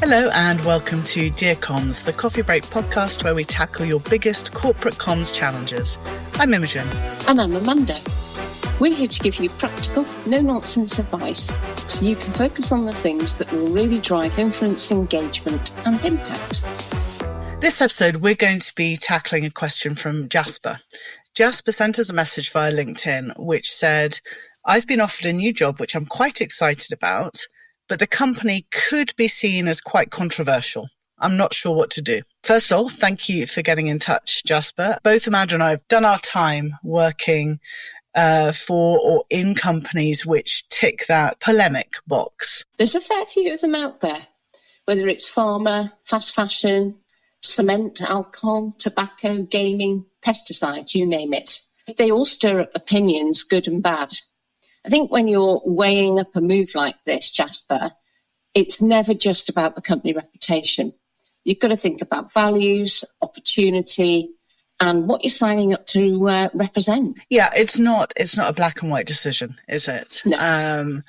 Hello and welcome to Dear Comms, the coffee break podcast where we tackle your biggest corporate comms challenges. I'm Imogen. And I'm Amanda. We're here to give you practical, no-nonsense advice so you can focus on the things that will really drive influence, engagement and impact. This episode, we're going to be tackling a question from Jasper. Jasper sent us a message via LinkedIn which said, I've been offered a new job which I'm quite excited about, but the company could be seen as quite controversial. I'm not sure what to do. First of all, thank you for getting in touch, Jasper. Both Amanda and I have done our time working for or in companies which tick that polemic box. There's a fair few of them out there, whether it's pharma, fast fashion, cement, alcohol, tobacco, gaming, pesticides, you name it. They all stir up opinions, good and bad. I think when you're weighing up a move like this, Jasper, it's never just about the company reputation. You've got to think about values, opportunity, and what you're signing up to represent. Yeah, it's not a black and white decision, is it? No.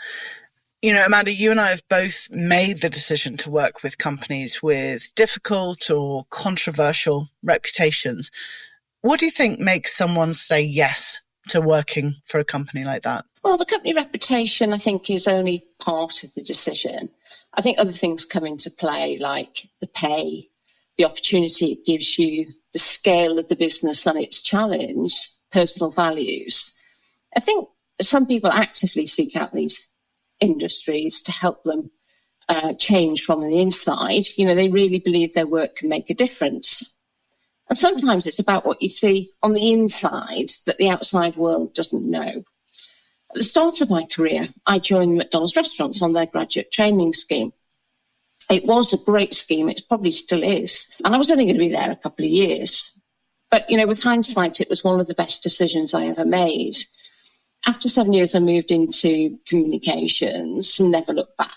Amanda, you and I have both made the decision to work with companies with difficult or controversial reputations. What do you think makes someone say yes to working for a company like that? Well, the company reputation, I think, is only part of the decision. I think other things come into play, like the pay, the opportunity it gives you, the scale of the business and its challenge, personal values. I think some people actively seek out these industries to help them change from the inside. They really believe their work can make a difference. And sometimes it's about what you see on the inside that the outside world doesn't know. At the start of my career, I joined McDonald's restaurants on their graduate training scheme. It was a great scheme. It probably still is. And I was only going to be there a couple of years. But, with hindsight, it was one of the best decisions I ever made. After 7 years, I moved into communications and never looked back.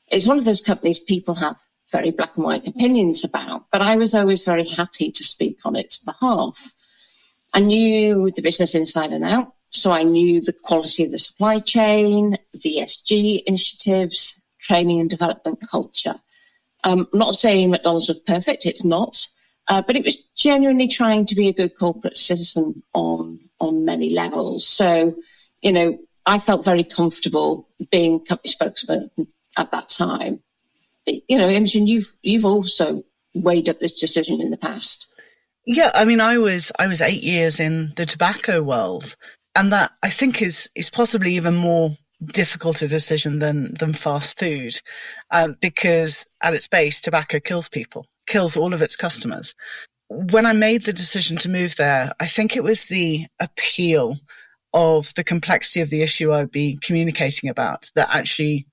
It's one of those companies people have very black and white opinions about, but I was always very happy to speak on its behalf. I knew the business inside and out. So I knew the quality of the supply chain, the ESG initiatives, training and development culture. I'm not saying McDonald's was perfect, it's not, but it was genuinely trying to be a good corporate citizen on many levels. So, I felt very comfortable being company spokesman at that time. But, Imogen, you've also weighed up this decision in the past. Yeah, I was 8 years in the tobacco world. And that, I think, is possibly even more difficult a decision than fast food, because at its base, tobacco kills people, kills all of its customers. When I made the decision to move there, I think it was the appeal of the complexity of the issue I'd be communicating about that actually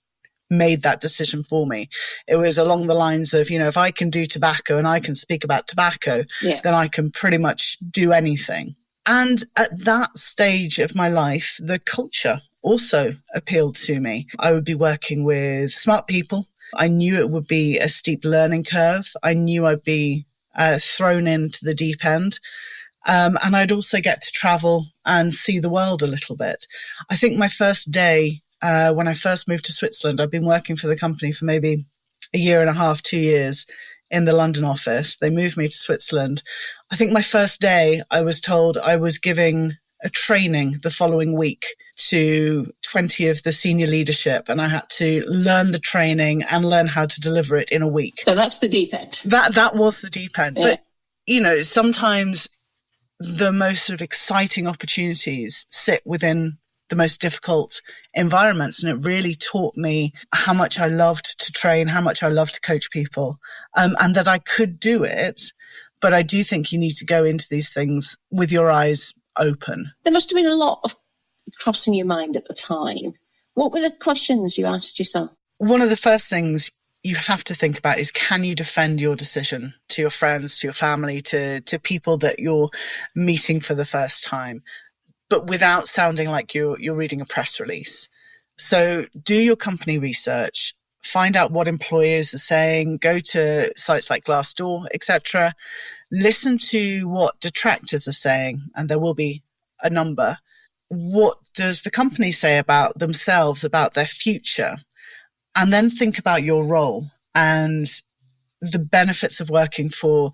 made that decision for me. It was along the lines of, if I can do tobacco and I can speak about tobacco, then I can pretty much do anything. And at that stage of my life, the culture also appealed to me. I would be working with smart people. I knew it would be a steep learning curve. I knew I'd be thrown into the deep end. And I'd also get to travel and see the world a little bit. I think my first day, when I first moved to Switzerland, I'd been working for the company for maybe a year and a half, 2 years. In the London office. They moved me to Switzerland. I think my first day, I was told I was giving a training the following week to 20 of the senior leadership, and I had to learn the training and learn how to deliver it in a week. So that's the deep end. That was the deep end. Yeah. But, sometimes the most sort of exciting opportunities sit within the most difficult environments. And it really taught me how much I loved to train, how much I loved to coach people, and that I could do it. But I do think you need to go into these things with your eyes open. There must have been a lot of crossing your mind at the time. What were the questions you asked yourself? One of the first things you have to think about is, can you defend your decision to your friends, to your family, to people that you're meeting for the first time, but without sounding like you're reading a press release? So do your company research, find out what employers are saying, go to sites like Glassdoor, etc. Listen to what detractors are saying, and there will be a number. What does the company say about themselves, about their future? And then think about your role. And the benefits of working for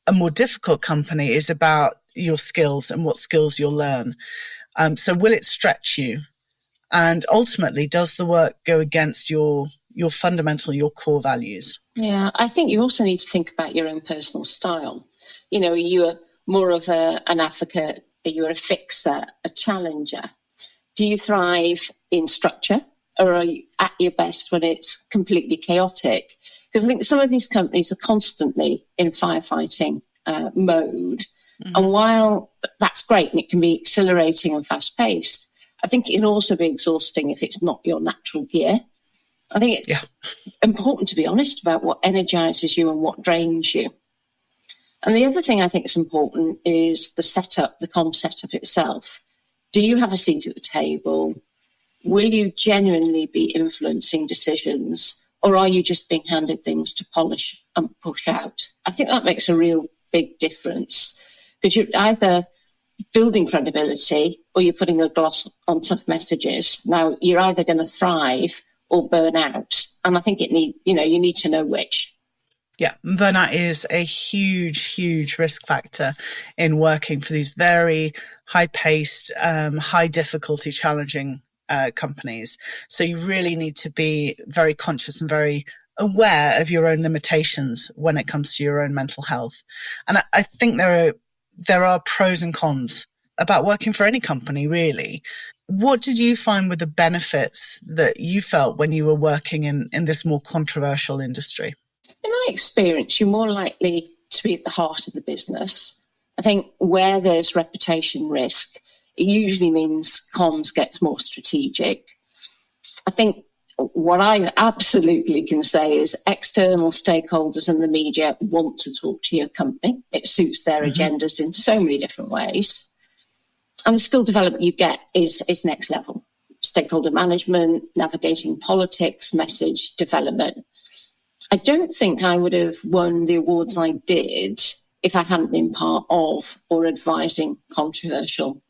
a more difficult company is about your skills and what skills you'll learn. So will it stretch you? And ultimately, does the work go against your fundamental, your core values? Yeah, I think you also need to think about your own personal style. You know, you're more of an advocate, you're a fixer, a challenger. Do you thrive in structure, or are you at your best when it's completely chaotic? Because I think some of these companies are constantly in firefighting mode. Mm-hmm. And while that's great and it can be exhilarating and fast-paced, I think it can also be exhausting if it's not your natural gear. I think it's important to be honest about what energizes you and what drains you. And the other thing I think is important is the setup, the comm setup itself. Do you have a seat at the table? Will you genuinely be influencing decisions, or are you just being handed things to polish and push out? I think that makes a real big difference, because you're either building credibility or you're putting a gloss on tough messages. Now, you're either going to thrive or burn out. And I think you need to know which. Yeah, burnout is a huge, huge risk factor in working for these very high-paced, high-difficulty, challenging companies. So you really need to be very conscious and very aware of your own limitations when it comes to your own mental health. And I think there are pros and cons about working for any company, really. What did you find were the benefits that you felt when you were working in this more controversial industry? In my experience, you're more likely to be at the heart of the business. I think where there's reputation risk, it usually means comms gets more strategic. I think what I absolutely can say is external stakeholders and the media want to talk to your company. It suits their agendas in so many different ways. And the skill development you get is next level. Stakeholder management, navigating politics, message development. I don't think I would have won the awards I did if I hadn't been part of or advising controversial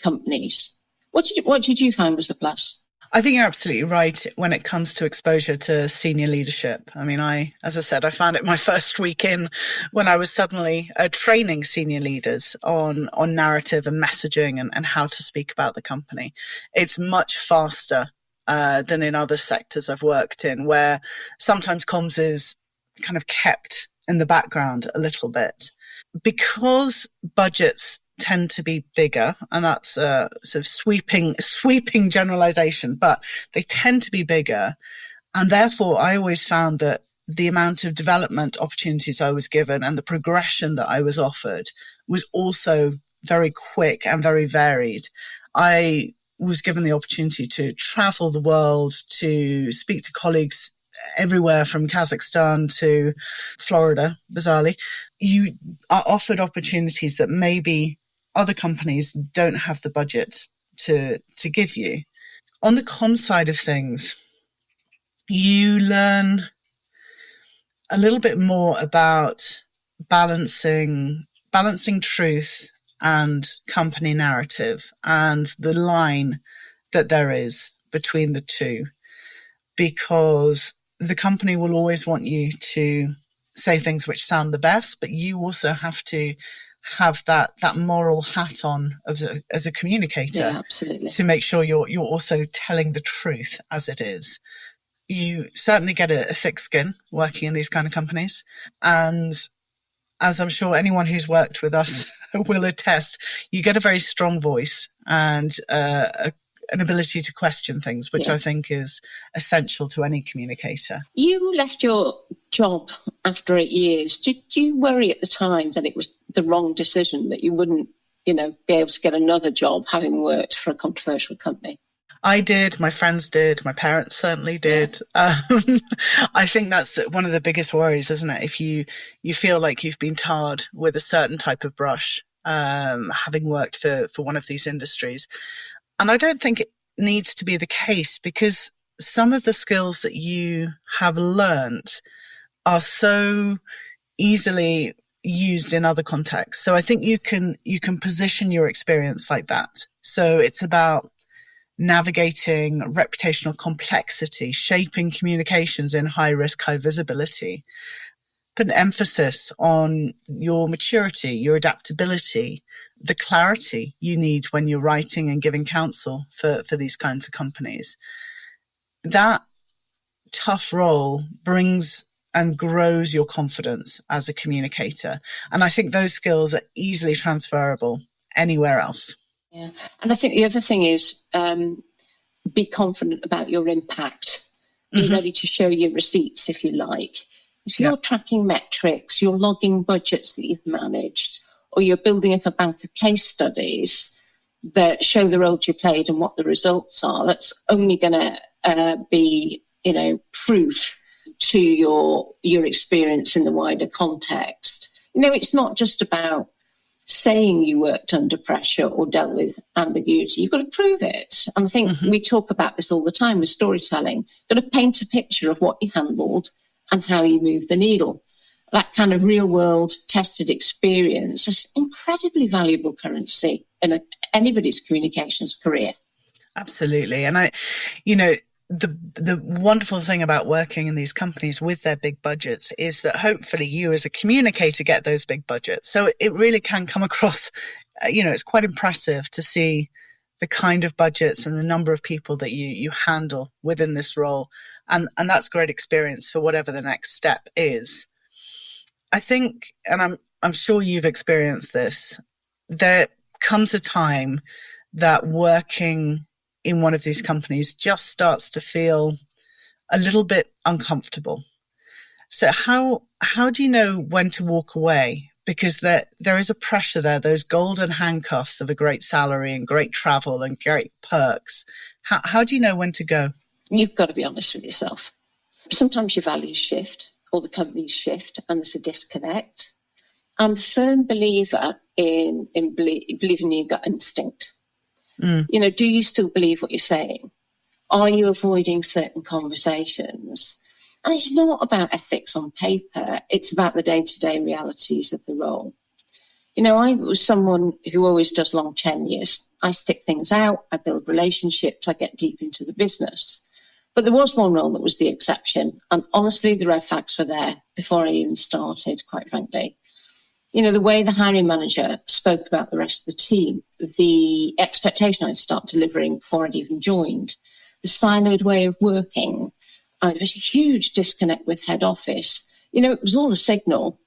companies. What did you find was a plus? I think you're absolutely right when it comes to exposure to senior leadership. I mean, as I said, I found it my first week in when I was suddenly training senior leaders on narrative and messaging and how to speak about the company. It's much faster than in other sectors I've worked in, where sometimes comms is kind of kept in the background a little bit. Because budgets tend to be bigger, and that's a sort of sweeping generalization, but they tend to be bigger. And therefore, I always found that the amount of development opportunities I was given and the progression that I was offered was also very quick and very varied. I was given the opportunity to travel the world, to speak to colleagues everywhere from Kazakhstan to Florida, bizarrely. You are offered opportunities that maybe other companies don't have the budget to give you. On the comm side of things, you learn a little bit more about balancing truth and company narrative and the line that there is between the two, because the company will always want you to say things which sound the best, but you also have to have that moral hat on as a communicator, absolutely, to make sure you're also telling the truth as it is. You certainly get a thick skin working in these kind of companies, and as I'm sure anyone who's worked with us will attest, you get a very strong voice and an ability to question things, which I think is essential to any communicator. You left your job after 8 years. Did you worry at the time that it was the wrong decision, that you wouldn't, be able to get another job having worked for a controversial company? I did. My friends did. My parents certainly did. I think that's one of the biggest worries, isn't it? If you feel like you've been tarred with a certain type of brush, having worked for one of these industries. And I don't think it needs to be the case, because some of the skills that you have learnt are so easily used in other contexts. So I think you can position your experience like that. So it's about navigating reputational complexity, shaping communications in high risk, high visibility. Put an emphasis on your maturity, your adaptability, the clarity you need when you're writing and giving counsel for these kinds of companies. That tough role brings and grows your confidence as a communicator. And I think those skills are easily transferable anywhere else. Yeah. And I think the other thing is be confident about your impact. Be ready to show your receipts if you like. If you're tracking metrics, you're logging budgets that you've managed, or you're building up a bank of case studies that show the roles you played and what the results are, that's only going to be, proof to your experience in the wider context. It's not just about saying you worked under pressure or dealt with ambiguity. You've got to prove it. And I think we talk about this all the time with storytelling. You've got to paint a picture of what you handled and how you move the needle. That kind of real world tested experience is incredibly valuable currency in anybody's communications career. Absolutely. And the wonderful thing about working in these companies with their big budgets is that hopefully you as a communicator get those big budgets. So it really can come across, it's quite impressive to see the kind of budgets and the number of people that you handle within this role. And that's great experience for whatever the next step is. I think, and I'm sure you've experienced this, there comes a time that working in one of these companies just starts to feel a little bit uncomfortable. So how do you know when to walk away? Because there is a pressure there, those golden handcuffs of a great salary and great travel and great perks. How do you know when to go? You've got to be honest with yourself. Sometimes your values shift or the companies shift and there's a disconnect. I'm a firm believer in believing in your gut instinct. Do you still believe what you're saying? Are you avoiding certain conversations? And it's not about ethics on paper. It's about the day-to-day realities of the role. I was someone who always does long tenures. I stick things out. I build relationships. I get deep into the business. But there was one role that was the exception. And honestly, the red flags were there before I even started, quite frankly. The way the hiring manager spoke about the rest of the team, the expectation I'd start delivering before I'd even joined, the siloed way of working, there was a huge disconnect with head office. It was all a signal.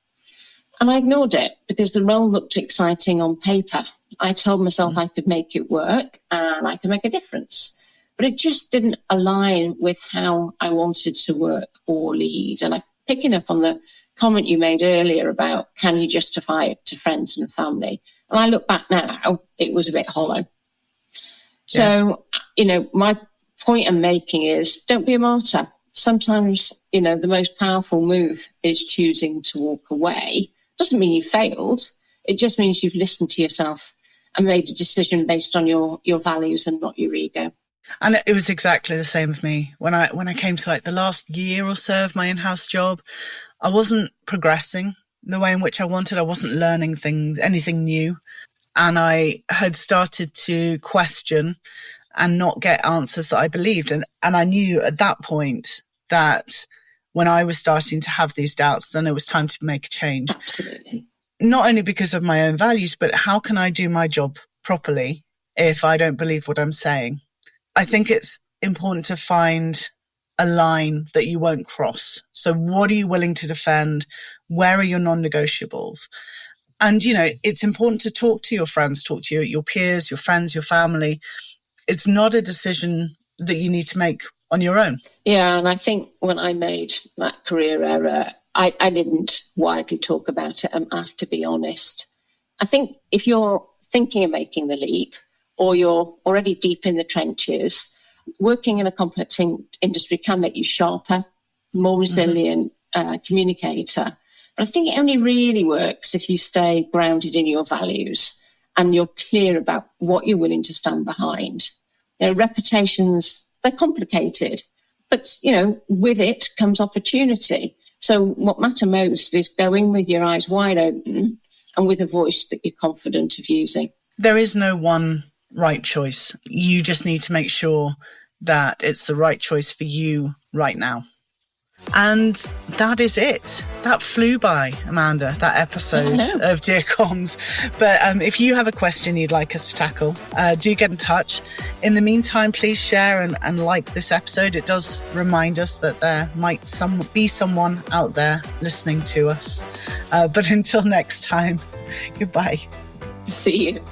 And I ignored it because the role looked exciting on paper. I told myself I could make it work and I could make a difference. But it just didn't align with how I wanted to work or lead. And I'm picking up on the comment you made earlier about can you justify it to friends and family? And I look back now, it was a bit hollow. So, my point I'm making is don't be a martyr. Sometimes, the most powerful move is choosing to walk away. Doesn't mean you failed. It just means you've listened to yourself and made a decision based on your values and not your ego. And it was exactly the same with me. When I came to the last year or so of my in-house job, I wasn't progressing the way in which I wanted. I wasn't learning anything new. And I had started to question and not get answers that I believed. And I knew at that point that when I was starting to have these doubts, then it was time to make a change. Absolutely. Not only because of my own values, but how can I do my job properly if I don't believe what I'm saying? I think it's important to find a line that you won't cross. So what are you willing to defend? Where are your non-negotiables? And, it's important to talk to your friends, talk to your peers, your friends, your family. It's not a decision that you need to make on your own. Yeah, and I think when I made that career error, I didn't widely talk about it. I have to be honest. I think if you're thinking of making the leap or you're already deep in the trenches, working in a complex industry can make you sharper, more resilient communicator. But I think it only really works if you stay grounded in your values and you're clear about what you're willing to stand behind. Reputations, they're complicated, but, with it comes opportunity. So what matters most is going with your eyes wide open and with a voice that you're confident of using. There is no one right choice. You just need to make sure that it's the right choice for you right now. And that is it. That flew by, Amanda, that episode of Dear Comms. But if you have a question you'd like us to tackle, do get in touch. In the meantime, please share and like this episode. It does remind us that there might be someone out there listening to us. But until next time, goodbye. See you.